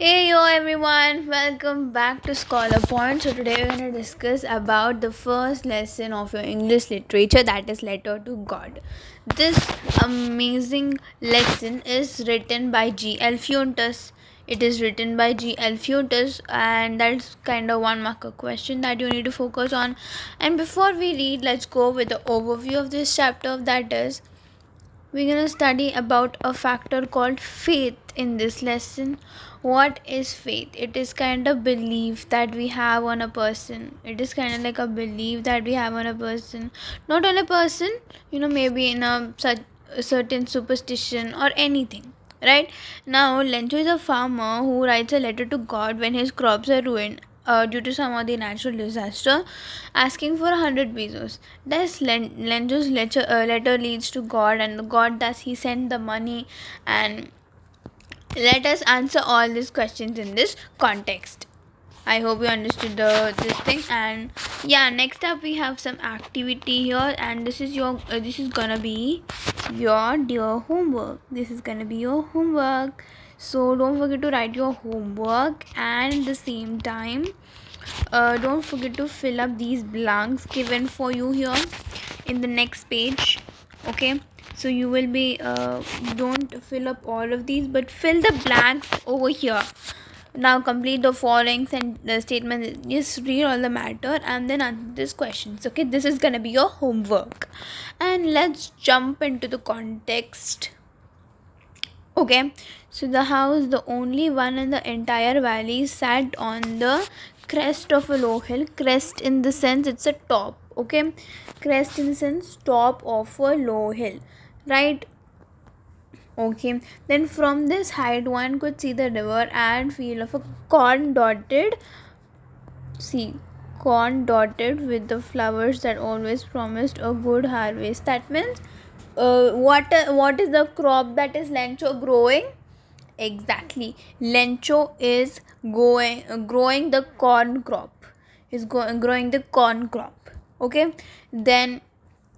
Hey yo everyone, welcome back to Scholar Point. So today we're going to discuss about the first lesson of your English literature, that is Letter to God. This amazing lesson is written by G.L. Fuentes. It is written by G.L. Fuentes, and that's kind of one marker question that you need to focus on. And before we read, let's go with the overview of this chapter. That is, we're going to study about a factor called faith in this lesson. What is faith? It is kind of belief that we have on a person. It is kind of like a belief that we have on a person. Not on a person, maybe in a certain superstition or anything. Right now, Lencho is a farmer who writes a letter to God when his crops are ruined due to some of the natural disaster, asking for 100 pesos. Thus, Lencho's letter leads to God, and God does he send the money. And let us answer all these questions in this context. I hope you understood this thing. And yeah, next up we have some activity here, and this is gonna be your dear homework. This is gonna be your homework. So don't forget to write your homework, and at the same time, don't forget to fill up these blanks given for you here in the next page. Okay, so you will be don't fill up all of these, but fill the blanks over here. Now complete the following statement. Just read all the matter and then answer these questions. Okay, this is gonna be your homework. And let's jump into the context. Okay, so the house, the only one in the entire valley, sat on the crest of a low hill. Crest in the sense it's a top. Okay, crest in the sense top of a low hill, right? Okay, then from this height one could see the river and feel of a corn dotted sea, corn dotted with the flowers that always promised a good harvest. That means what is the crop that is Lencho growing? Exactly, Lencho is growing the corn crop. Growing the corn crop. Okay, then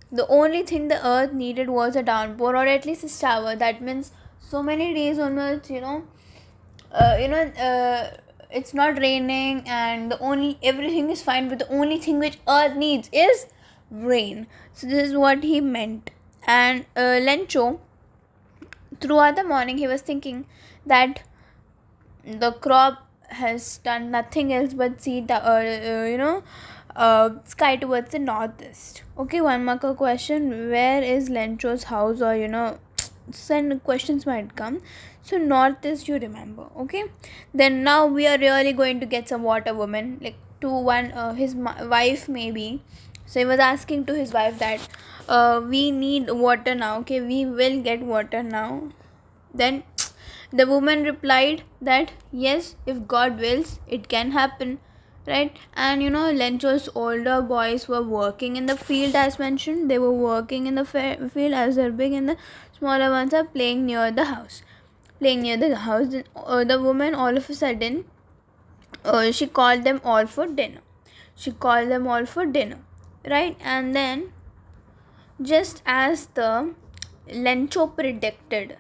the only thing the earth needed was a downpour, or at least a shower. That means so many days on earth, uh, you know uh, it's not raining, and the only everything is fine, but the only thing which earth needs is rain. So this is what he meant. And Lencho, throughout the morning, he was thinking that the crop has done nothing else but see the sky towards the northeast. Okay, one marker question: where is Lencho's house? Or some questions might come. So northeast, you remember. Okay, then now we are really going to get some water woman, like to one his wife maybe. So he was asking to his wife that we need water now. Okay, we will get water now. Then the woman replied that yes, if God wills, it can happen. Right? And Lencho's older boys were working in the field, as mentioned. They were working in the field as they're big, and the smaller ones are playing near the house. Playing near the house. The woman all of a sudden, she called them all for dinner. She called them all for dinner. Right? And then, just as the Lencho predicted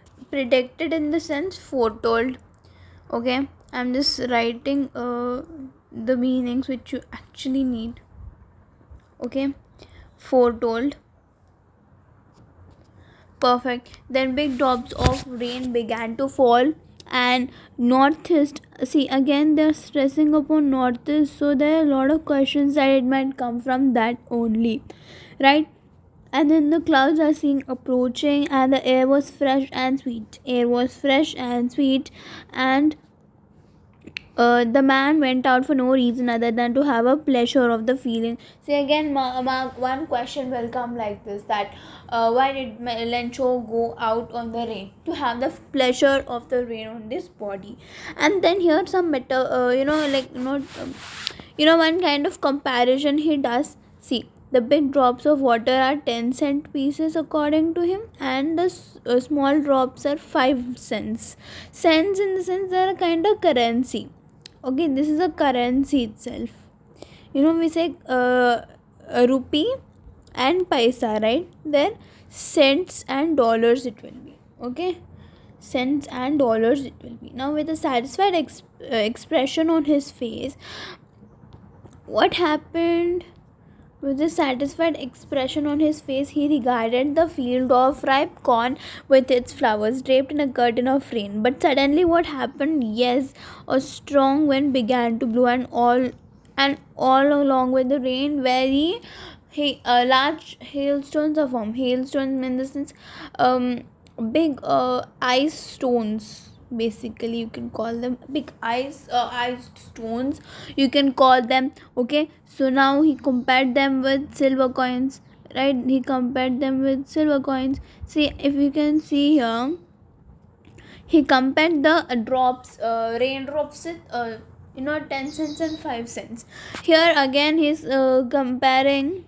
in the sense foretold. Okay, I'm just writing the meanings which you actually need. Okay, foretold. Perfect. Then big drops of rain began to fall, and northeast. See, again they're stressing upon northeast, so there are a lot of questions that it might come from that only, right? And then the clouds are seen approaching, and the air was fresh and sweet. Air was fresh and sweet, and the man went out for no reason other than to have a pleasure of the feeling. See, again, one question will come like this: that why did Lencho go out on the rain? To have the pleasure of the rain on this body. And then here some better, one kind of comparison he does. See, the big drops of water are 10-cent pieces according to him, and the small drops are 5 cents. Cents in the sense they are a kind of currency. Okay, this is a currency itself. We say a rupee and paisa, right? There cents and dollars it will be. Okay, cents and dollars it will be. Now with a satisfied expression on his face, what happened? With a satisfied expression on his face, he regarded the field of ripe corn with its flowers draped in a curtain of rain. But suddenly, what happened? Yes, a strong wind began to blow, and all along with the rain, very large hailstones are formed. Hailstones mean the sense, big ice stones. Basically, you can call them big ice stones. You can call them. Okay, so now he compared them with silver coins, right? He compared them with silver coins. See, if you can see here, he compared the raindrops with 10 cents and 5 cents. Here again he's comparing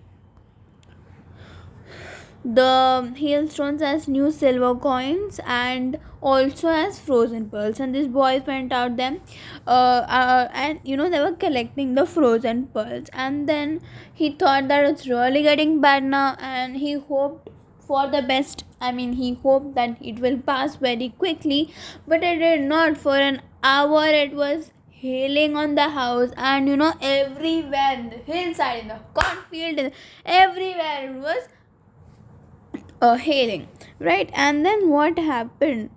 the hailstones as new silver coins and also as frozen pearls. And these boys went out them, and they were collecting the frozen pearls. And then he thought that it's really getting bad now, and he hoped for the best. I mean, he hoped that it will pass very quickly, but it did not. For an hour it was hailing on the house, and everywhere in the hillside, in the cornfield, everywhere it was hailing, right? And then what happened?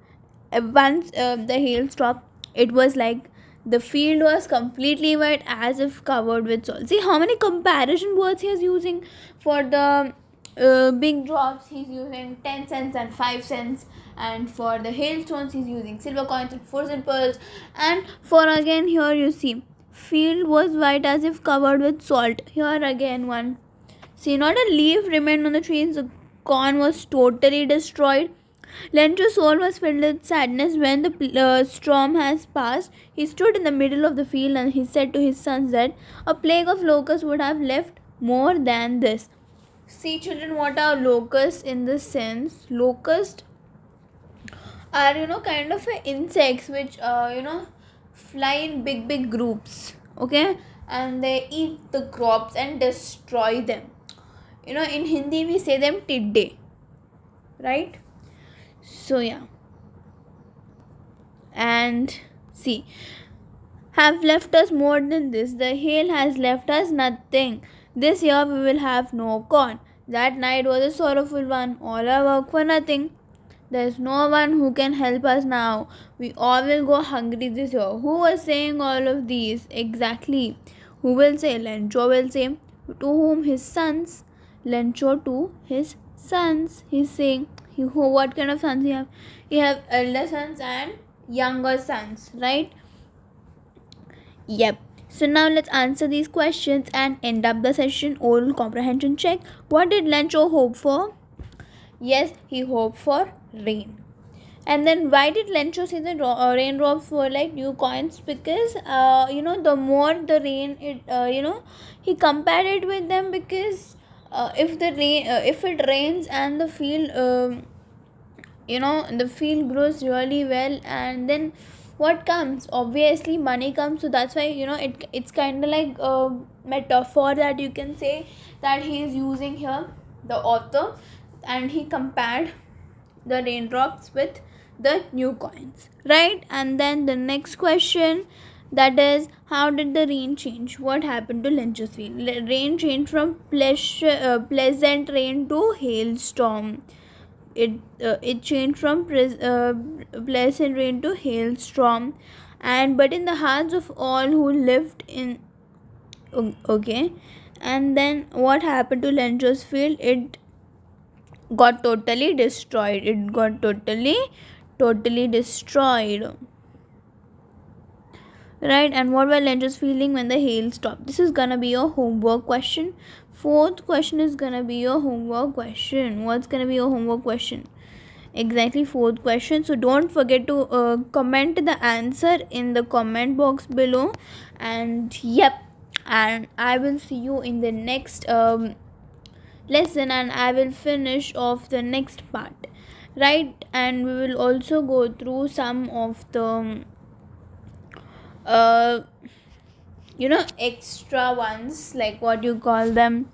Once the hail stopped, it was like the field was completely white, as if covered with salt. See how many comparison words he is using. For the big drops he's using 10 cents and 5 cents, and for the hailstones he's using silver coins and frozen pearls. And for again, here you see, field was white as if covered with salt. Here again one, see, not a leaf remained on the trees. The corn was totally destroyed. Lencho's soul was filled with sadness when the storm has passed. He stood in the middle of the field and he said to his sons that a plague of locusts would have left more than this. See, children, what are locusts in this sense? Locusts are, kind of insects which, fly in big groups. Okay? And they eat the crops and destroy them. In Hindi we say them tidde, right? So yeah, and see, have left us more than this. The hail has left us nothing. This year we will have no corn. That night was a sorrowful one. All our work for nothing. There is no one who can help us now. We all will go hungry this year. Who was saying all of these? Exactly. Who will say? Lencho will say. To whom? His sons. Lencho to his sons. He's saying, what kind of sons he have? He have elder sons and younger sons, right? Yep. So now let's answer these questions and end up the session. Oral comprehension check. What did Lencho hope for? Yes, he hoped for rain. And then why did Lencho say the raindrops were like new coins? Because the more the rain, he compared it with them. Because if it rains and the field, the field grows really well, and then what comes? Obviously money comes. So that's why it's kind of like a metaphor that you can say that he is using here, the author. And he compared the raindrops with the new coins, right? And then the next question, that is, how did the rain change? What happened to Lencho's field? Rain changed from pleasant rain to hailstorm. It changed from pleasant rain to hailstorm. But in the hearts of all who lived in, okay. And then what happened to Lencho's field? It got totally destroyed. Destroyed, right? And what were Lencho's feeling when the hail stopped? This is gonna be your homework question. Fourth question is gonna be your homework question. What's gonna be your homework question? Exactly, fourth question. So don't forget to comment the answer in the comment box below. And yep, and I will see you in the next lesson, and I will finish off the next part, right? And we will also go through some of the extra ones, like what you call them,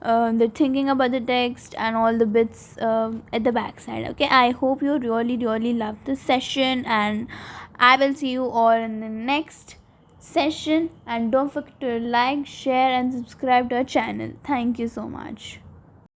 the thinking about the text and all the bits at the back side. Okay, I hope you really love this session, and I will see you all in the next session. And don't forget to like, share and subscribe to our channel. Thank you so much.